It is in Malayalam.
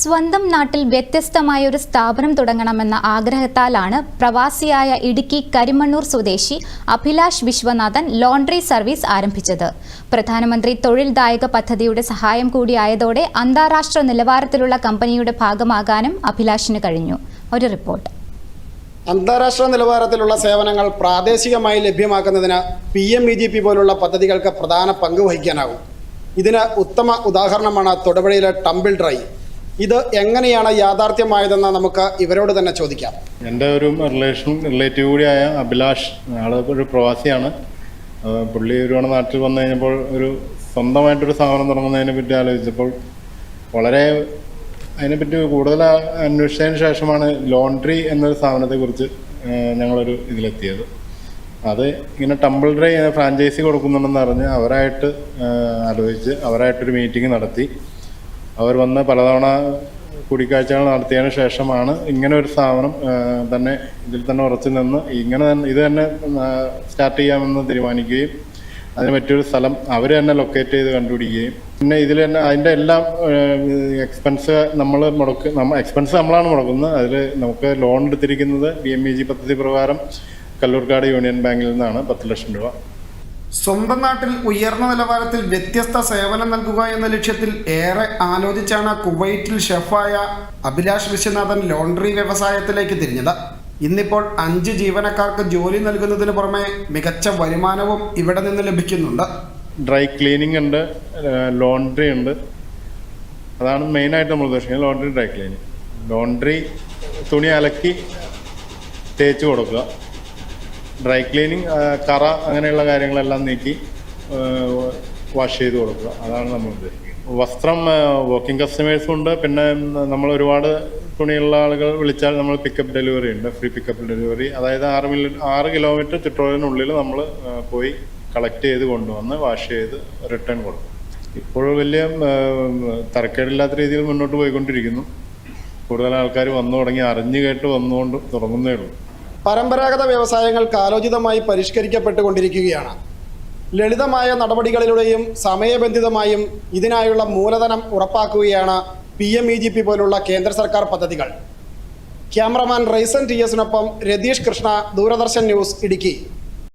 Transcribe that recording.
സ്വന്തം നാട്ടിൽ വ്യത്യസ്തമായ ഒരു സ്ഥാപനം തുടങ്ങണമെന്ന ആഗ്രഹത്താലാണ് പ്രവാസിയായ ഇടുക്കി കരിമണ്ണൂർ സ്വദേശി അഭിലാഷ് വിശ്വനാഥൻ ലോണ്ടറി സർവീസ് ആരംഭിച്ചത്. പ്രധാനമന്ത്രി തൊഴിൽദായക പദ്ധതിയുടെ സഹായം കൂടിയായതോടെ അന്താരാഷ്ട്ര നിലവാരത്തിലുള്ള കമ്പനിയുടെ ഭാഗമാകാനും അഭിലാഷിന് കഴിഞ്ഞു. ഒരു റിപ്പോർട്ട്. അന്താരാഷ്ട്ര നിലവാരത്തിലുള്ള സേവനങ്ങൾ പ്രാദേശികമായി ലഭ്യമാക്കുന്നതിന് PMEGP പോലുള്ള പദ്ധതികൾക്ക് പ്രധാന പങ്ക് വഹിക്കാനാകും. ഇതിന് ഉത്തമ ഉദാഹരണമാണ് തൊടുപുഴയിലെ ടംബിൾ ഡ്രൈ. ഇത് എങ്ങനെയാണ് യാഥാർത്ഥ്യമായതെന്ന് നമുക്ക് ഇവരോട് തന്നെ ചോദിക്കാം. എൻ്റെ ഒരു റിലേറ്റീവ് കൂടിയായ അഭിലാഷ്, ആൾ ഒരു പ്രവാസിയാണ്. പുള്ളി ഒരുപാട് നാട്ടിൽ വന്നു കഴിഞ്ഞപ്പോൾ ഒരു സ്വന്തമായിട്ടൊരു സ്ഥാപനം തുടങ്ങുന്നതിനെ പറ്റി ആലോചിച്ചപ്പോൾ വളരെ അതിനെപ്പറ്റി കൂടുതൽ അന്വേഷിച്ചതിന് ശേഷമാണ് ലോണ്ടറി എന്നൊരു സ്ഥാപനത്തെക്കുറിച്ച് ഞങ്ങളൊരു ഇതിലെത്തിയത്. അത് ഇങ്ങനെ ടംബിൾ ഡ്രൈ ഫ്രാഞ്ചൈസി കൊടുക്കുന്നുണ്ടെന്ന് അറിഞ്ഞ് അവരായിട്ട് ആലോചിച്ച് അവരായിട്ടൊരു മീറ്റിംഗ് നടത്തി. അവർ വന്ന് പലതവണ കൂടിക്കാഴ്ചകൾ നടത്തിയതിന് ശേഷമാണ് ഇങ്ങനെ ഒരു സ്ഥാപനം തന്നെ ഇതിൽ തന്നെ ഉറച്ചു നിന്ന് ഇത് തന്നെ സ്റ്റാർട്ട് ചെയ്യാമെന്ന് തീരുമാനിക്കുകയും അതിന് പറ്റിയൊരു സ്ഥലം അവർ തന്നെ ലൊക്കേറ്റ് ചെയ്ത് കണ്ടുപിടിക്കുകയും പിന്നെ ഇതിൽ തന്നെ അതിൻ്റെ എല്ലാം എക്സ്പെൻസ് എക്സ്പെൻസ് നമ്മളാണ് മുടക്കുന്നത്. അതിൽ നമുക്ക് ലോൺ എടുത്തിരിക്കുന്നത് PMEG പദ്ധതി പ്രകാരം കല്ലൂർക്കാട് യൂണിയൻ ബാങ്കിൽ നിന്നാണ് 10 ലക്ഷം രൂപ. സ്വന്തം നാട്ടിൽ ഉയർന്ന നിലവാരത്തിൽ വ്യത്യസ്ത സേവനം നൽകുക എന്ന ലക്ഷ്യത്തിൽ ഏറെ ആലോചിച്ചാണ് കുവൈറ്റിൽ ഷെഫായ അഭിലാഷ് വിശ്വനാഥൻ ലോണ്ടറി വ്യവസായത്തിലേക്ക് തിരിഞ്ഞത്. ഇന്നിപ്പോൾ 5 ജീവനക്കാർക്ക് ജോലി നൽകുന്നതിന് പുറമെ മികച്ച വരുമാനവും ഇവിടെ നിന്ന് ലഭിക്കുന്നുണ്ട്. ഡ്രൈ ക്ലീനിങ് ഉണ്ട്, ലോണ്ടറി ഉണ്ട്. അതാണ് മെയിനായിട്ട് നമ്മൾ ഉദ്ദേശിക്കുന്നത്. Laundry, dry cleaning. ലോണ്ടറി തുണി അലക്കി തേച്ച് കൊടുക്കുക. ഡ്രൈ ക്ലീനിങ് കറ അങ്ങനെയുള്ള കാര്യങ്ങളെല്ലാം നീക്കി വാഷ് ചെയ്ത് കൊടുക്കുക. അതാണ് നമ്മൾ ഉദ്ദേശിക്കുന്നത്. വസ്ത്രം വർക്കിംഗ് കസ്റ്റമേഴ്സും ഉണ്ട്. പിന്നെ നമ്മൾ ഒരുപാട് തുണിയുള്ള ആളുകൾ വിളിച്ചാൽ നമ്മൾ പിക്കപ്പ് ഡെലിവറി ഉണ്ട്, ഫ്രീ പിക്കപ്പ് ഡെലിവറി. അതായത് 6 കിലോമീറ്റർ ചുറ്റളവിനുള്ളിൽ നമ്മൾ പോയി കളക്ട് ചെയ്ത് കൊണ്ടുവന്ന് വാഷ് ചെയ്ത് റിട്ടേൺ കൊടുക്കും. ഇപ്പോൾ വലിയ തരക്കേടില്ലാത്ത രീതിയിൽ മുന്നോട്ട് പോയിക്കൊണ്ടിരിക്കുന്നു. കൂടുതൽ ആൾക്കാർ വന്നു തുടങ്ങി, അറിഞ്ഞു കേട്ട് വന്നുകൊണ്ട് തുടങ്ങുന്നേ ഉള്ളൂ. പരമ്പരാഗത വ്യവസായങ്ങൾ കാലോചിതമായി പരിഷ്കരിക്കപ്പെട്ടുകൊണ്ടിരിക്കുകയാണ്. ലളിതമായ നടപടികളിലൂടെയും സമയബന്ധിതമായും ഇതിനായുള്ള മൂലധനം ഉറപ്പാക്കുകയാണ് PMEGP പോലുള്ള കേന്ദ്ര സർക്കാർ പദ്ധതികൾ. Cameraman Ryzen TS Ratheesh Krishna, Doordarshan news, Idukki.